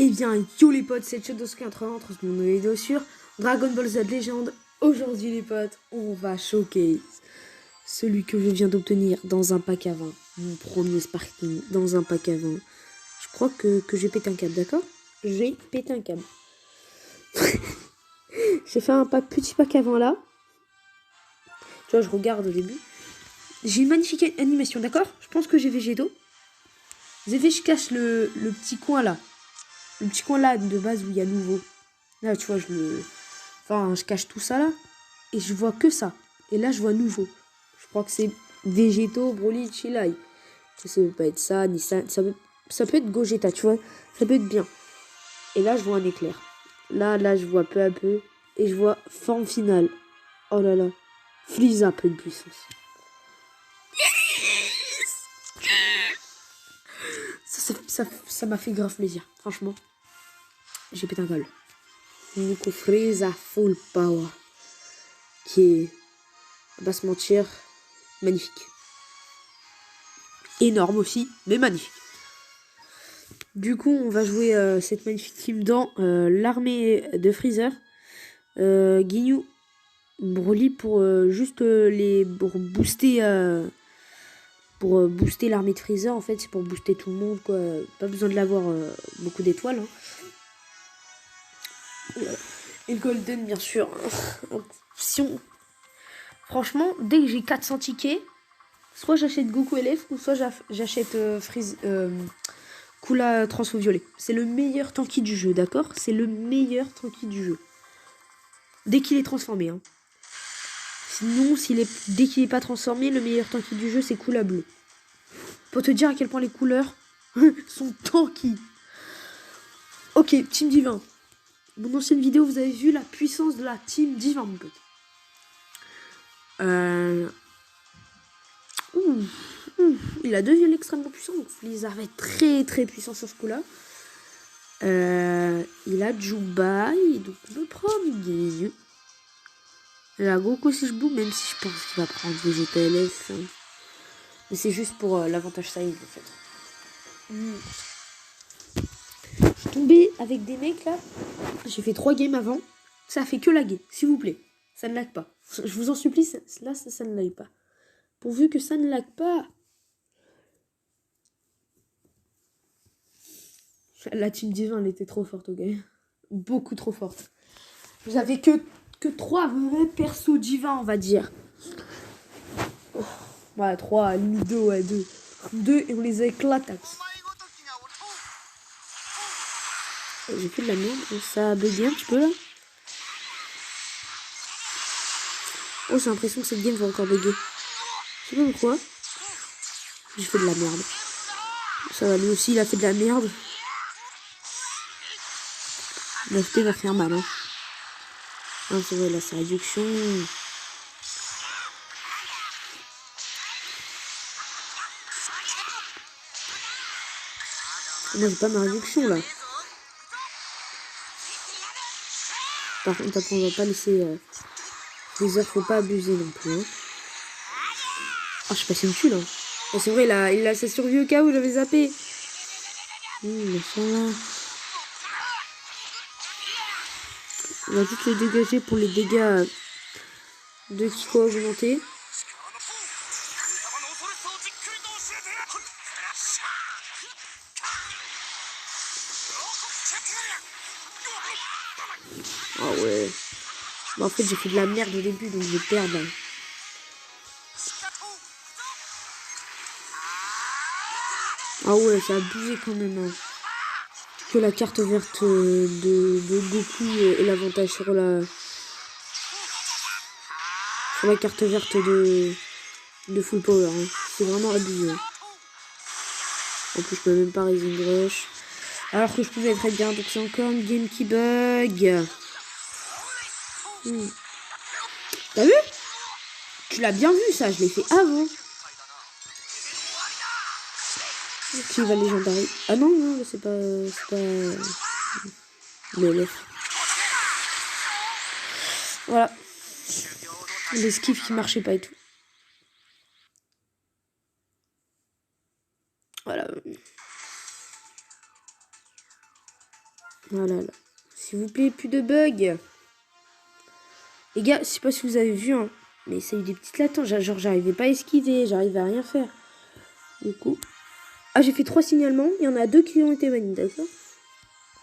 Eh bien, yo les potes, c'est Shadows80, on trouve mon vidéo sur Dragon Ball Z Legend. Aujourd'hui les potes, on va choquer celui que je viens d'obtenir dans un pack à 20. Mon premier Sparking dans un pack à 20. Je crois que j'ai pété un câble, d'accord? J'ai pété un câble. J'ai fait un petit pack à 20 là. Tu vois, je regarde au début. J'ai une magnifique animation, d'accord? Je pense que j'ai Végéto. Je cache le petit coin là. Le petit coin là de base où il y a nouveau. Là, tu vois, je cache tout ça là. Et je vois que ça. Et là, je vois nouveau. Je crois que c'est Végéto, Broly, Chilai. Ça peut pas être ça, ni ça. Ça peut être Gogeta, tu vois. Ça peut être bien. Et là, je vois un éclair. Là, je vois peu à peu. Et je vois forme finale. Oh là là. Frieza, pleine puissance. Ça m'a fait grave plaisir. Franchement. J'ai pété un câble. Nico Frieza full power. Qui est, on va pas se mentir, magnifique. Énorme aussi, mais magnifique. Du coup, on va jouer cette magnifique team dans l'armée de Freezer. Ginyu, Broly pour juste pour booster l'armée de Freezer. En fait, c'est pour booster tout le monde, quoi. Pas besoin de l'avoir beaucoup d'étoiles. Hein. Et le Golden, bien sûr. Franchement, dès que j'ai 400 tickets, soit j'achète Goku LF, ou soit j'achète Kula Transfo Violet. C'est le meilleur tanky du jeu, d'accord? C'est le meilleur tanky du jeu. Dès qu'il est transformé. Hein. Sinon, dès qu'il n'est pas transformé, le meilleur tanky du jeu, c'est Kula Bleu. Pour te dire à quel point les couleurs sont tanky. Ok, Team Divin. Mon ancienne vidéo, vous avez vu la puissance de la Team Divin, mon pote. Il a deux violets extrêmement puissants, donc Freezer va être très très puissant sur ce coup-là. Il a Jubai, donc on peut prendre Ginyu. Il a Goku si je boue, même si je pense qu'il va prendre Vegeta LF. Mais c'est juste pour l'avantage size en fait. Je suis tombée avec des mecs là. J'ai fait 3 games avant. Ça a fait que laguer, s'il vous plaît. Ça ne lag pas. Je vous en supplie, ça ne lag pas. Pourvu que ça ne lag pas. La team divin, elle était trop forte, ok. Beaucoup trop forte. Vous avez que 3 vrais persos divins, on va dire. Oh, voilà, 3, limite 2, ouais, 2. 2 et on les éclate. J'ai fait de la merde, ça a bugué un petit peu là. Oh, j'ai l'impression que cette game va encore bugger. Je sais pas pourquoi. J'ai fait de la merde. Ça va, lui aussi, il a fait de la merde. L'FP va faire mal, hein. Ah, c'est vrai, là, c'est réduction. Moi, j'ai pas ma réduction, là. Par contre, après, on va pas laisser... Freezer, faut pas abuser non plus, hein. Oh, je suis passé dessus, là. Oh, c'est vrai, il a sa survie au cas où j'avais zappé. Machin, là. On va juste les dégager pour les dégâts de Kiko augmenter. Ah ouais. Bah, en fait, j'ai fait de la merde au début, donc je vais perdre. Là. Ah ouais, ça a abusé quand même. Hein. Que la carte verte de Goku ait l'avantage sur la carte verte de Full Power. Hein. C'est vraiment abusé. En plus, je peux même pas Rising Rush. Alors que je pouvais très bien. Donc c'est encore une game qui bug. T'as vu? Tu l'as bien vu ça, je l'ai fait avant. Qui va légendary? Ah non, non, c'est pas... Le Voilà. L'esquive qui marchait pas et tout. Voilà. Voilà, là. S'il vous plaît, plus de bugs. Les gars, je sais pas si vous avez vu, hein, mais ça a eu des petites latences. Genre, j'arrivais pas à esquiver, j'arrivais à rien faire. Du coup... Ah, j'ai fait 3 signalements. Il y en a 2 qui ont été bannis, d'accord?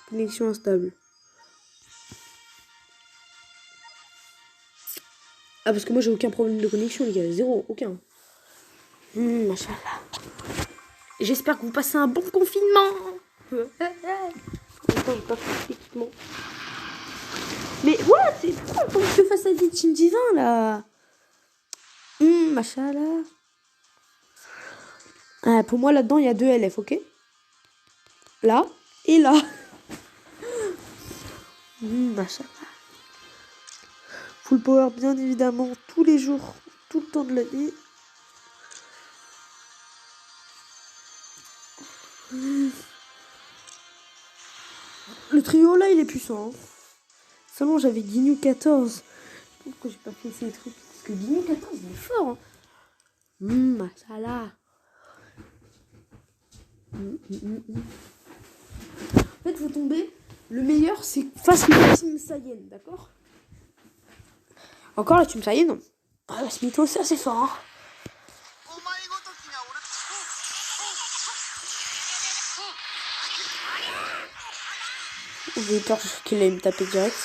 Connexion instable. Ah, parce que moi, j'ai aucun problème de connexion, les gars. Zéro, aucun. Machallah. J'espère que vous passez un bon confinement. Attends, j'ai pas fait l'équipement. Mais what? C'est pourquoi faut que je fasse la vie de Team Divin, là? Machallah. Ah, pour moi, là-dedans, il y a 2 LF, ok? Là et là. Machallah. Full power, bien évidemment, tous les jours, tout le temps de l'année. Le trio, là, il est puissant. Hein. Seulement, j'avais Guignou 14. Pourquoi j'ai pas fait ces trucs? Parce que Guignou 14, il est fort. Hein. Machallah. En fait, vous tombez. Le meilleur, c'est face à Team Saiyan, d'accord? Encore la Team Saiyan, non. Ah, la Smito, c'est assez fort. Hein. J'ai peur qu'il aille me taper direct.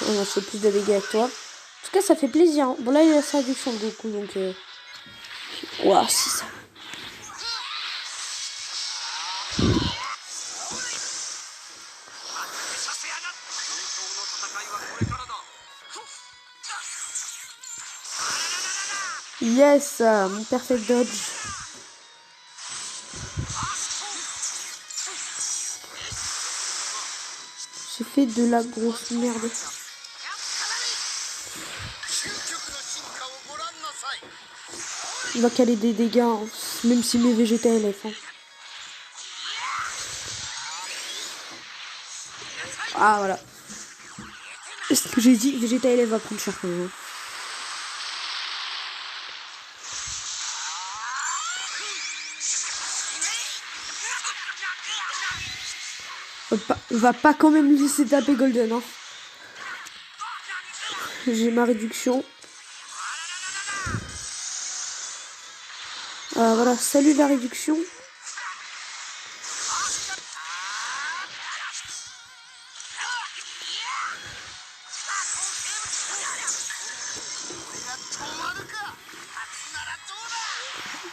On a fait plus de dégâts avec toi. En tout cas, ça fait plaisir. Hein. Bon, là, il y a sa réduction de Goku, donc... Ouah, c'est ça. Yes, mon perfect dodge. J'ai fait de la grosse merde. Il va caler des dégâts, hein, même si mes Vegeta LF. Hein. Ah, voilà. Ce que j'ai dit, Vegeta LF va prendre cher quand même. Va pas quand même laisser taper Golden. Hein. J'ai ma réduction. Voilà, salut la réduction.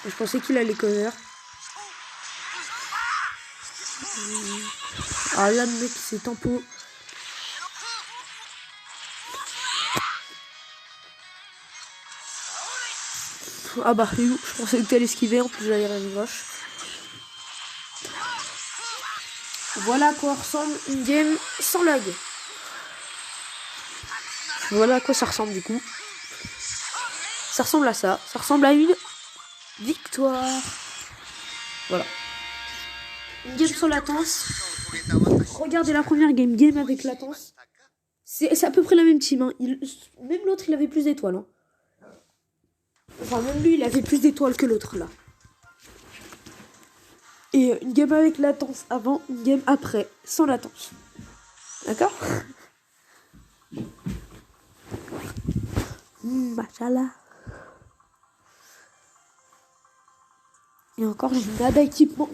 Je pensais qu'il allait cover. Ah là, le mec, c'est tempo. Ah bah, je pensais que t'allais esquiver, en plus j'allais rien vache. Voilà à quoi ressemble une game sans lag. Voilà à quoi ça ressemble du coup. Ça ressemble à ça. Ça ressemble à une victoire. Voilà. Une game sans latence. Regardez la première game avec latence. C'est à peu près la même team. Hein. Même l'autre, il avait plus d'étoiles. Hein. Enfin, même lui, il avait plus d'étoiles que l'autre, là. Et une game avec latence avant, une game après, sans latence. D'accord? Machallah. Et encore, j'ai une nada équipement.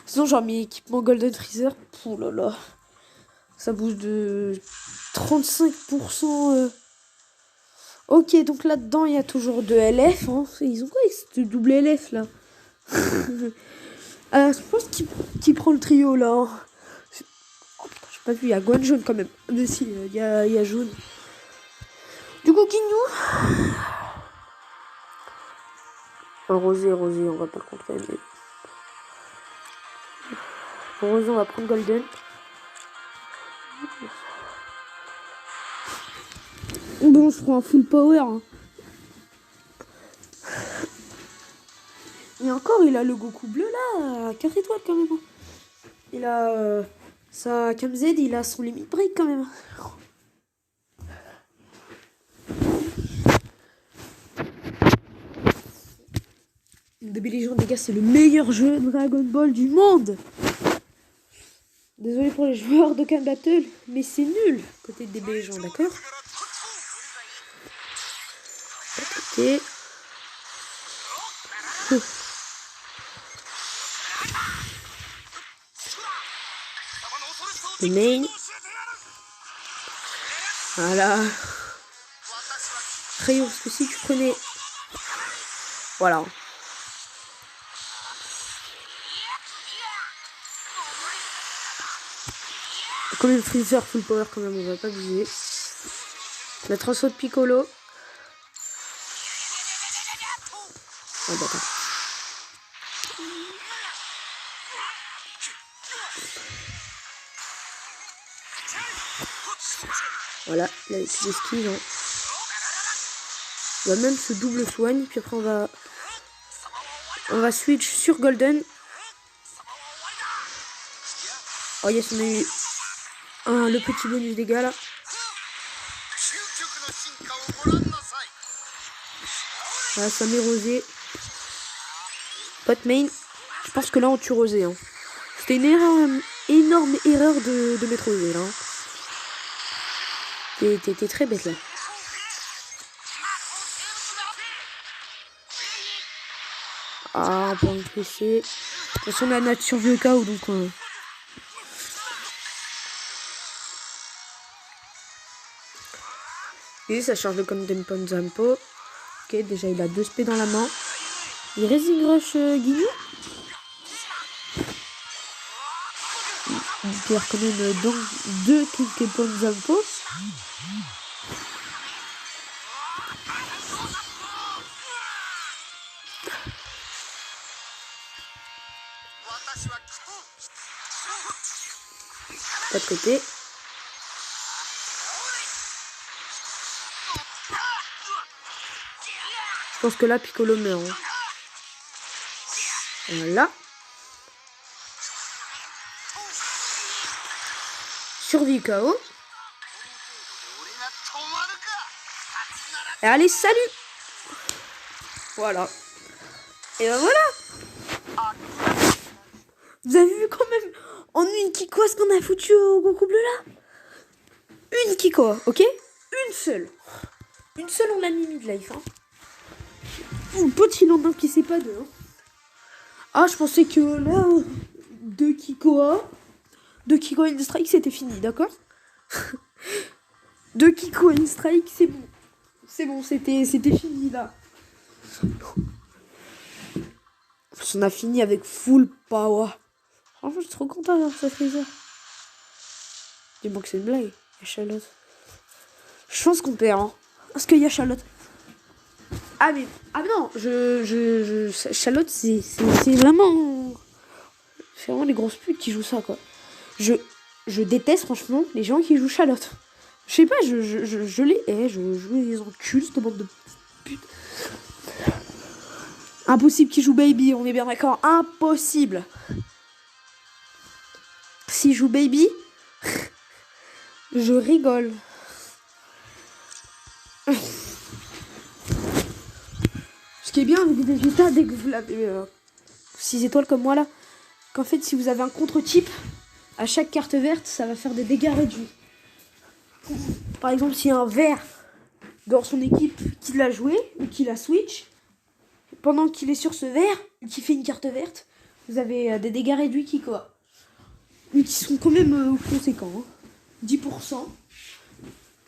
Sinon, genre mes équipements Golden Freezer. Pouh là là. Ça bouge de 35%. Ok, donc là-dedans, il y a toujours 2 LF. Hein. Ils ont quoi avec ce double LF là? Je pense qu'il prend le trio là. Hein. Oh putain, j'ai pas vu, il y a Guan jaune quand même. Mais si, il y a jaune. Du coup, Guignou. Rosé, on va pas le contrer. Mais... Rosé, on va prendre Golden. Bon, je prends un full power. Hein. Et encore, il a le Goku bleu là, 4 étoiles quand même. Il a sa Cam Z, il a son limit break quand même. DB Legend, les gars, c'est le meilleur jeu Dragon Ball du monde. Désolé pour les joueurs de Dokkan Battle, mais c'est nul côté de DB Legend, d'accord? Ok. Le main. Voilà. Rayo, parce que si tu prenais... Voilà. Comme le Freezer full power quand même, on va pas bouger. La transfo de Piccolo. Ah d'accord. Voilà, il a des esquives. Hein. On va même se double soigne, puis après on va switch sur Golden. Oh yes, on a eu le petit bonus dégâts là. Voilà, ça met Rosé. Pot main. Je pense que là on tue Rosé. Hein. C'était une énorme erreur de mettre Rosé là. Hein. T'es très bête là. Ah, on peut encaisser. De toute façon, la nature survie au cas où, donc... Et ça charge le Content Point Zampo. Ok, déjà il a 2 SP dans la main. Il Rising Rush Guignou. Il perd quand même donc 2 Content Point Zampo. Pas de côté. Je pense que là, Piccolo meurt. Hein. Voilà. Survie KO. Et allez, salut! Voilà. Et ben voilà! Vous avez vu quand même en une Kiko ce qu'on a foutu au Goku bleu là? Une Kiko, ok? Une seule. Une seule, on l'a mis mid-life. Hein. Ou petit lendemain qui sait pas deux. Hein. Ah, je pensais que là, 2 Kiko in strike, c'était fini, d'accord? 2 Kiko in strike, c'est bon. C'est bon, c'était fini là. On a fini avec full power. Franchement, je suis trop content d'avoir ce Freezer. Dis-moi que c'est une blague. Il y a Charlotte. Je pense qu'on perd. Hein. Parce qu'il y a Charlotte. Ah mais non, Charlotte, c'est vraiment... C'est vraiment les grosses putes qui jouent ça, quoi. Je déteste, franchement, les gens qui jouent Charlotte. Je sais pas, je les hais, je les encule, cette bande de putes. Impossible qu'ils jouent Baby, on est bien d'accord. Impossible. S'ils jouent Baby, je rigole. Ce qui est bien avec Vegeta, dès que vous l'avez 6 étoiles comme moi là, qu'en fait si vous avez un contre-type, à chaque carte verte, ça va faire des dégâts réduits. Par exemple, s'il y a un vert dans son équipe qui l'a joué ou qui l'a switch, pendant qu'il est sur ce vert, qui fait une carte verte, vous avez des dégâts réduits qui quoi. Mais qui sont quand même conséquents. Hein. 10%.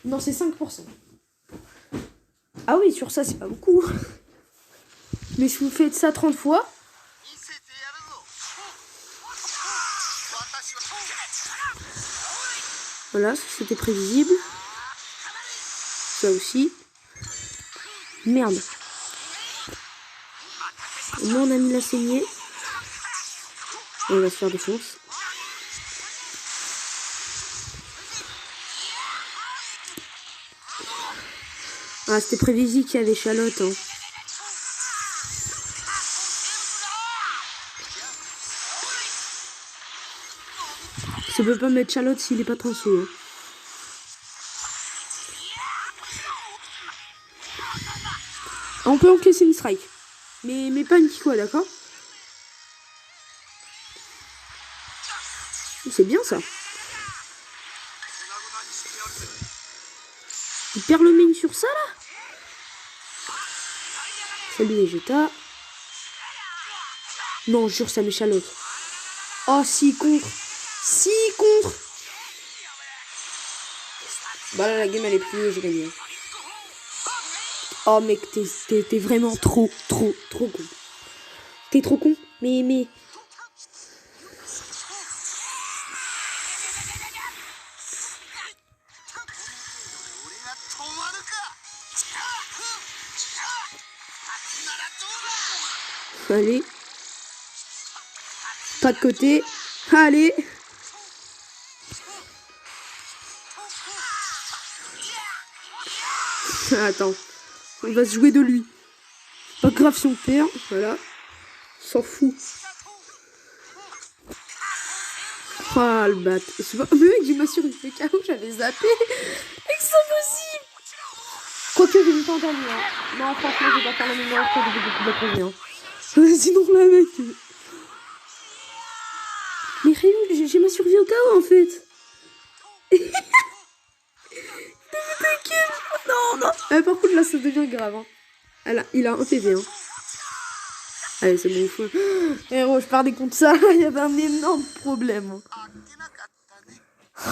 Non, c'est 5%. Ah oui, sur ça, c'est pas beaucoup. Mais si vous faites ça 30 fois... Voilà, c'était prévisible. Ça aussi. Merde. Au moins, on a mis la saignée. On va se faire défonce. Ah, c'était prévisible qu'il y avait Charlotte. Hein. Ça peut pas mettre Charlotte s'il est pas transfo. Hein. On peut encaisser une strike. Mais pas une quoi, d'accord? C'est bien ça. Il perd le main sur ça là. Salut Vegeta. Non, jure, ça m'échalote. Oh, si contre. Si contre. Bah là, la game elle est pliée, j'ai gagné. Oh mec, t'es vraiment trop con. T'es trop con. Mais. Allez. Pas de côté. Allez. Attends. On va se jouer de lui. Pas grave si on perd. Voilà. S'en fout. Oh le bat. Mais mec, j'ai m'assuré il fait KO, j'avais zappé. Mec, c'est impossible. Quoique, j'ai une pas entendu. Hein. Non, franchement, je vais pas faire la mémoire quand j'ai beaucoup de la première. Sinon, là, mec. Mais Ryu, j'ai ma survie au KO en fait. Non. Par contre, là, ça devient grave. Hein. Il a un PV. Hein. Allez, c'est bon. Héros, je perdais contre ça. Il y avait un énorme problème. Hein.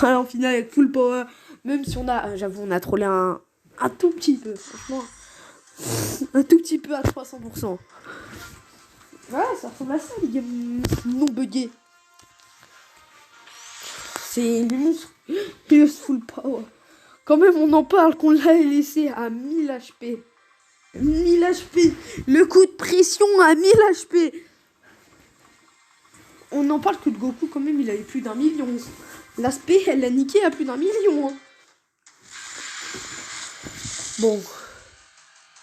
Alors, en finale, avec full power. Même si on a, j'avoue, on a trollé un tout petit peu. Franchement. Un tout petit peu à 300%. Voilà, ça ressemble à ça, les games non buggés. C'est les monstres. Plus full power. Quand même, on en parle qu'on l'a laissé à 1000 HP. 1000 HP. Le coup de pression à 1000 HP. On en parle que le Goku, quand même, il avait plus d'1 million. L'aspect, elle l'a niqué à plus d'1 million. Hein. Bon.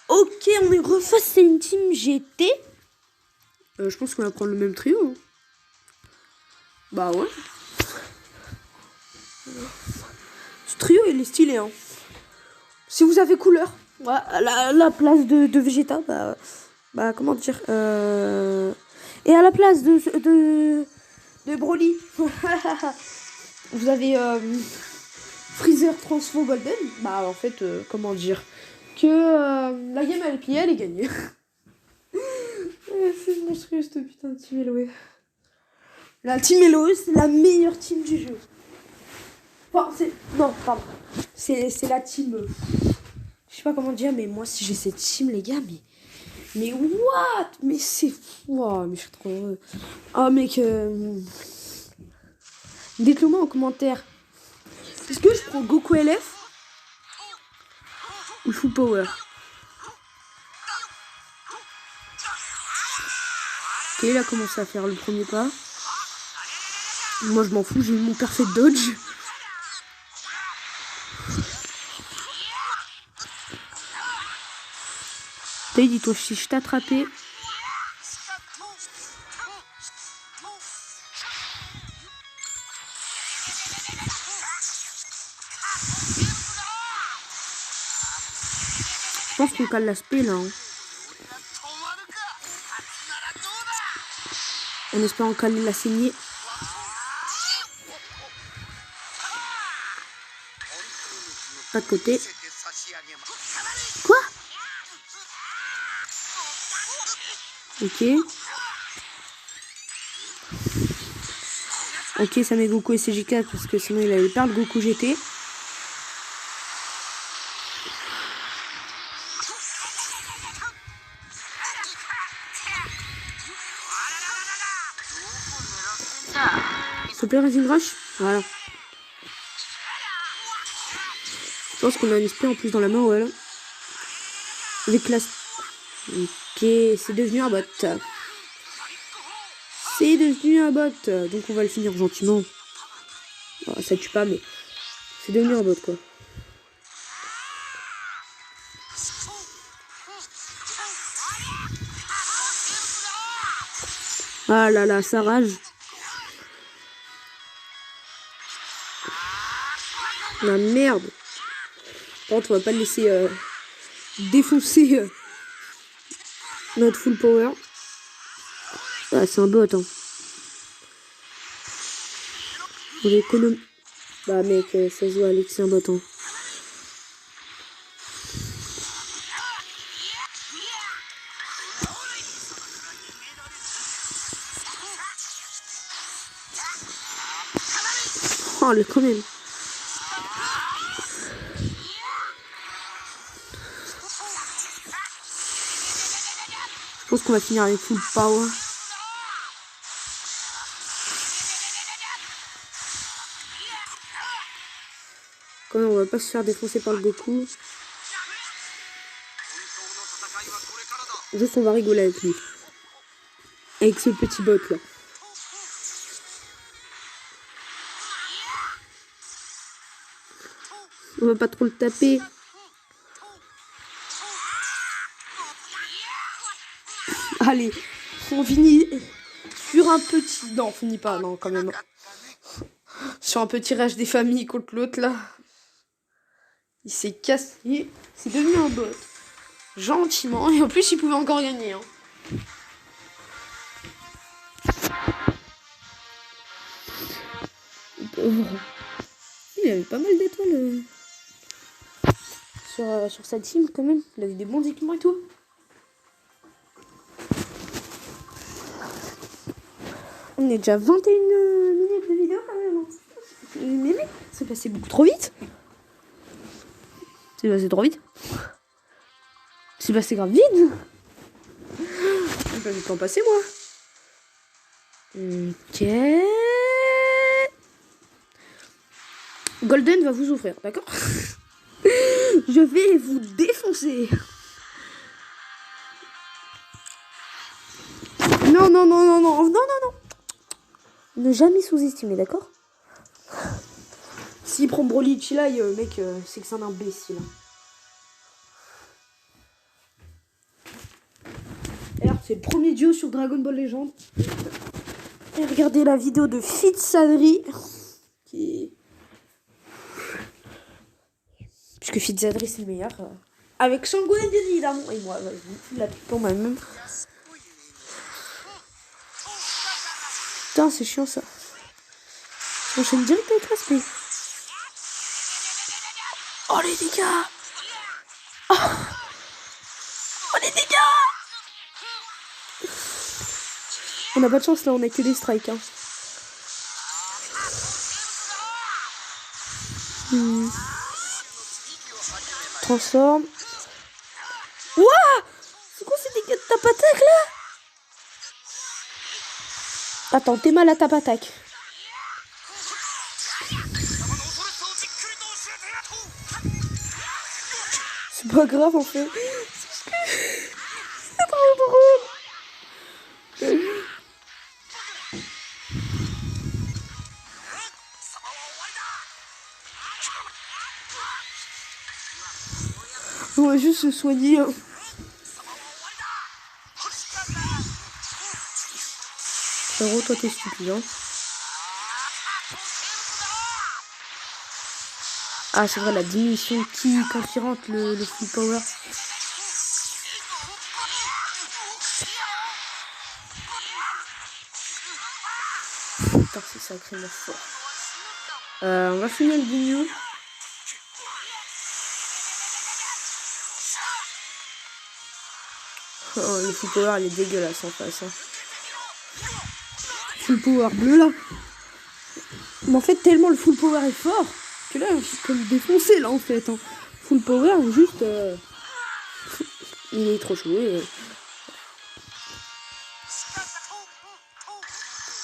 Ok, on est reface, c'est une team GT. Je pense qu'on va prendre le même trio. Hein. Bah ouais. Ce trio, il est stylé. Hein. Si vous avez couleur, ouais, la place de Vegeta, bah comment dire, et à la place de Broly, vous avez Freezer Transfo Golden, bah en fait, comment dire, que la game elle est pliée, elle est gagnée. C'est monstrueux cette putain de Team Eloé. La Team Eloé, c'est la meilleure team du jeu. Enfin, non, pardon. C'est la team. Je sais pas comment dire, mais moi, si j'ai cette team, les gars, mais what? Mais c'est. Wow, mais je suis trop heureux. Oh, mec. Dites-le moi en commentaire. Est-ce que je prends Goku LF ou Full Power? Ok, il a commencé à faire le premier pas. Moi, je m'en fous, j'ai eu mon parfait dodge. Dis-toi, si je t'attrapais. Je pense qu'on cale l'aspect là. Hein. En espérant caler la saignée. Pas de côté. Quoi? Ok. Ok, ça met Goku et CJ4 parce que sinon il allait perdre Goku GT. S'il te plaît, Rising Rush. Voilà. Je pense qu'on a un esprit en plus dans la main, voilà. Avec la... Ok, c'est devenu un bot. C'est devenu un bot. Donc on va le finir gentiment. Oh, ça tue pas, mais c'est devenu un bot, quoi. Ah là là, ça rage. La merde. Par contre, on va pas le laisser défoncer Notre full power. Ah, c'est un bot, hein. On économise. Bah, mec, ça se voit, Alex, c'est un bot, hein. Oh, le quand même. Je pense qu'on va finir avec full power. Quand même, on va pas se faire défoncer par le Goku. Juste, on va rigoler avec lui. Avec ce petit bot là. On va pas trop le taper. Allez, on finit sur un petit... Non, on finit pas, non, quand même. Sur un petit rage des familles contre l'autre, là. Il s'est cassé. C'est devenu un bot. Gentiment. Et en plus, il pouvait encore gagner. Hein. Il avait pas mal d'étoiles sur sa team, quand même. Il avait des bons équipements et tout. On est déjà 21 minutes de vidéo quand même. Mais mec, c'est passé beaucoup trop vite. C'est passé trop vite. C'est passé grave vite. J'ai pas vu le temps passer moi. Ok. Golden va vous ouvrir, d'accord? Je vais vous défoncer. Non, non, non, non, non, non, non, non. Ne jamais sous-estimer, d'accord? S'il prend Broly Chilai, mec, c'est que c'est un imbécile. Alors, c'est le premier duo sur Dragon Ball Legend. Et regardez la vidéo de Fitzadri. Puisque Fitzadri, c'est le meilleur. Avec Sangoku, évidemment. Et moi, vas-y, la pipe en moi-même. Putain, c'est chiant ça. J'enchaîne direct avec l'aspect. Oh les dégâts! Oh, oh les dégâts! On n'a pas de chance là, on a que des strikes. Hein. Transforme. Wouah! C'est quoi ces dégâts de tape-attaque là? Attends, t'es mal à tape-attaque. C'est pas grave en fait. C'est trop drôle. On va juste se soigner. Hein. Frérot, toi t'es stupide. Hein. Ah, c'est vrai, la diminution qui, quand il rentre le full power. Putain, c'est sacrément fort. On va finir le vidéo. Oh, le full power, il est dégueulasse en face. Hein. Full power bleu là. Mais en fait, tellement le full power est fort que là, je suis comme défoncé là en fait. Hein. Full power, juste. Il est trop chaud.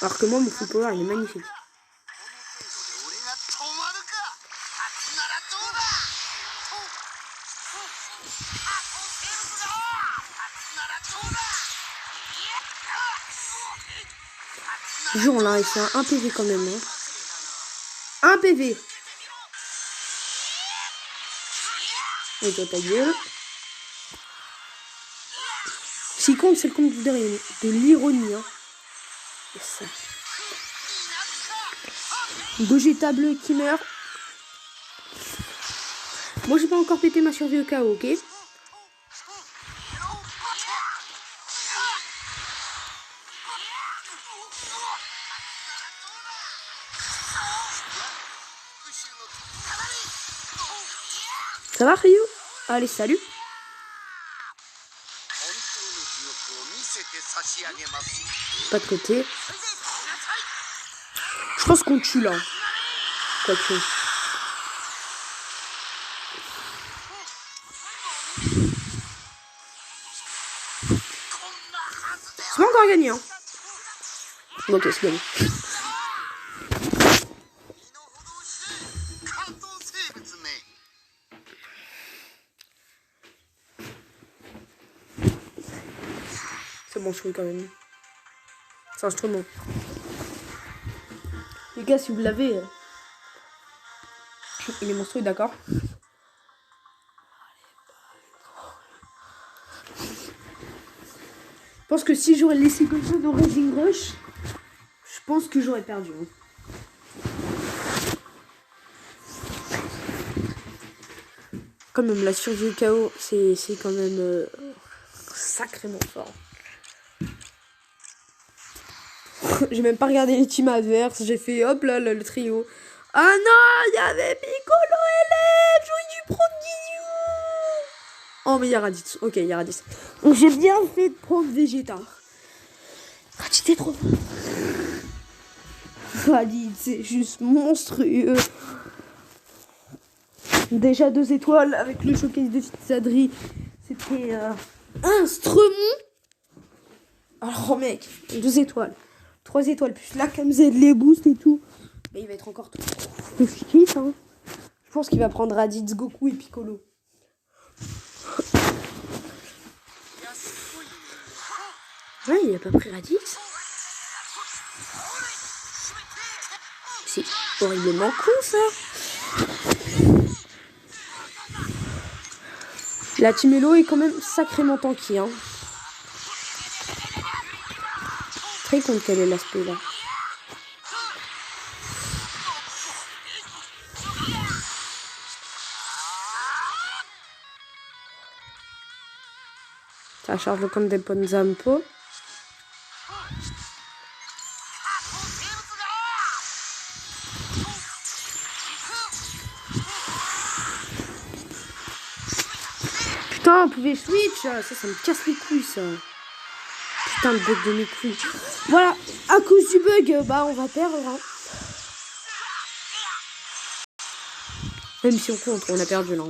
Alors que moi, mon full power, il est magnifique. Jour là, il fait un PV quand même. Hein. Un PV. Et toi ta gueule. Si compte, c'est le compte de l'ironie. Hein. Yes. Gogeta bleu qui meurt. Moi j'ai pas encore pété ma survie au KO, ok? Ça va, Ryu? Allez, salut. Pas de côté. Je pense qu'on tue là. Quoique. C'est pas encore gagné, hein. Ok, c'est gagné. C'est bon, je trouve quand même. C'est un instrument. Les gars, si vous l'avez, il est monstrueux, d'accord? Je pense que si j'aurais laissé comme ça dans Rising Rush, je pense que j'aurais perdu. Quand même, la survie au chaos, c'est quand même sacrément fort. J'ai même pas regardé les teams adverses, j'ai fait hop là, le trio. Ah non, il y avait Piccolo et Led, j'aurais dû prendre Guizou. Oh mais il y a Raditz, ok, il y a Raditz. Donc j'ai bien fait de prendre Vegeta. Raditz est trop fort. Raditz, c'est juste monstrueux. Déjà 2 étoiles avec le showcase de Fitsadri. C'était instrument. Alors mec, 2 étoiles. 3 étoiles plus la KMZ, les boosts et tout. Mais il va être encore tout efficace, hein. Je pense qu'il va prendre Raditz, Goku et Piccolo. Ouais, il a pas pris Raditz. C'est horriblement con ça. La Team Elo est quand même sacrément tanky, hein. Très con quel est l'aspect là. Ça charge le compte des Ponzampo. Putain, on pouvait switch. Ça me casse les couilles ça. Putain, le bug de mes couilles. Voilà, à cause du bug, bah on va perdre. Hein. Même si on compte, on a perdu là.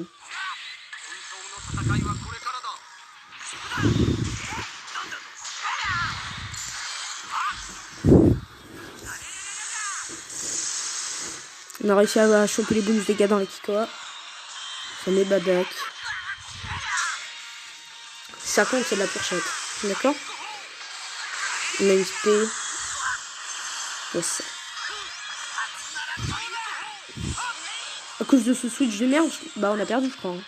On a réussi à choper les booms des gars dans la Kikoa. Ça met Badak. Ça compte, c'est de la fourchette. D'accord? On a une SP. Yes. À cause de ce switch de merde, bah on a perdu, je crois. Hein.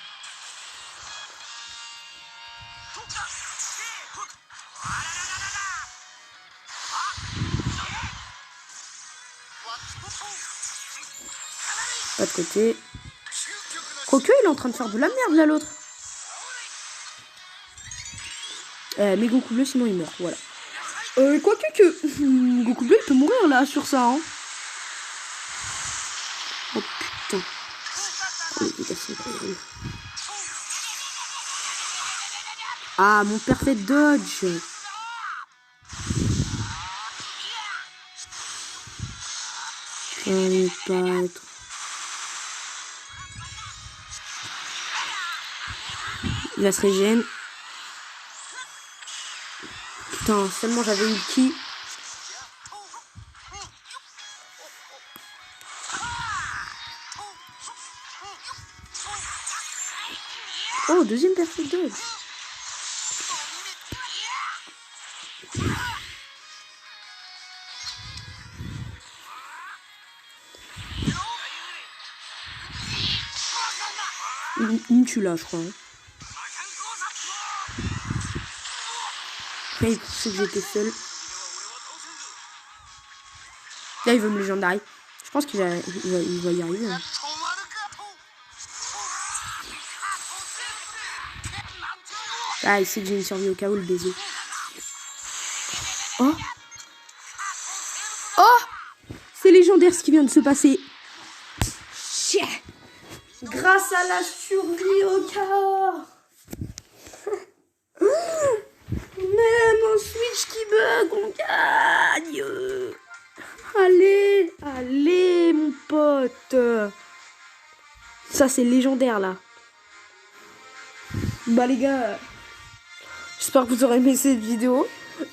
Pas de côté. Quoique, il est en train de faire de la merde là, l'autre. Mais Goku bleu, sinon il meurt. Voilà. Quoique que. Goku bleu, il peut mourir là sur ça. Hein. Oh putain. Ah, mon parfait dodge. Allez, pas être. Il va se régénérer. Putain, seulement j'avais eu le ki. Oh, deuxième perfect dodge. Il me tue là, je crois. Hein. Là, il pensait que j'étais seul. Là, il veut me légendariser. Je pense qu'il va y arriver. Hein. Ah, il sait que j'ai une survie au cas où, le baiser. Oh! C'est légendaire ce qui vient de se passer. Chier. Grâce à la survie au chaos. Même un Switch qui bug, on gagne. Allez, mon pote. Ça, c'est légendaire, là. Bah, les gars, j'espère que vous aurez aimé cette vidéo.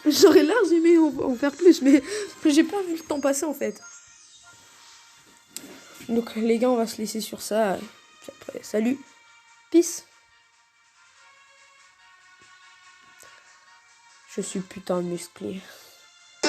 J'aurais l'air d'aimer en faire plus, mais j'ai pas vu le temps passer, en fait. Donc, les gars, on va se laisser sur ça. Puis après, salut. Peace. Je suis putain musclé.